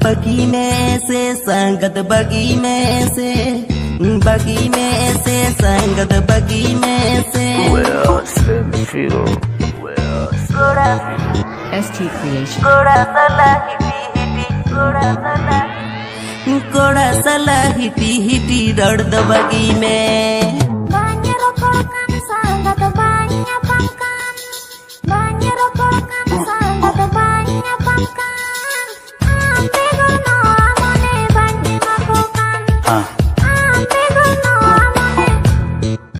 बगी में से संगत बगी में से संगत बगी में से ST Creation कोड़ा सला हिटी हिटी रड़ बगी में banyak rokokan sangat banyak pangkat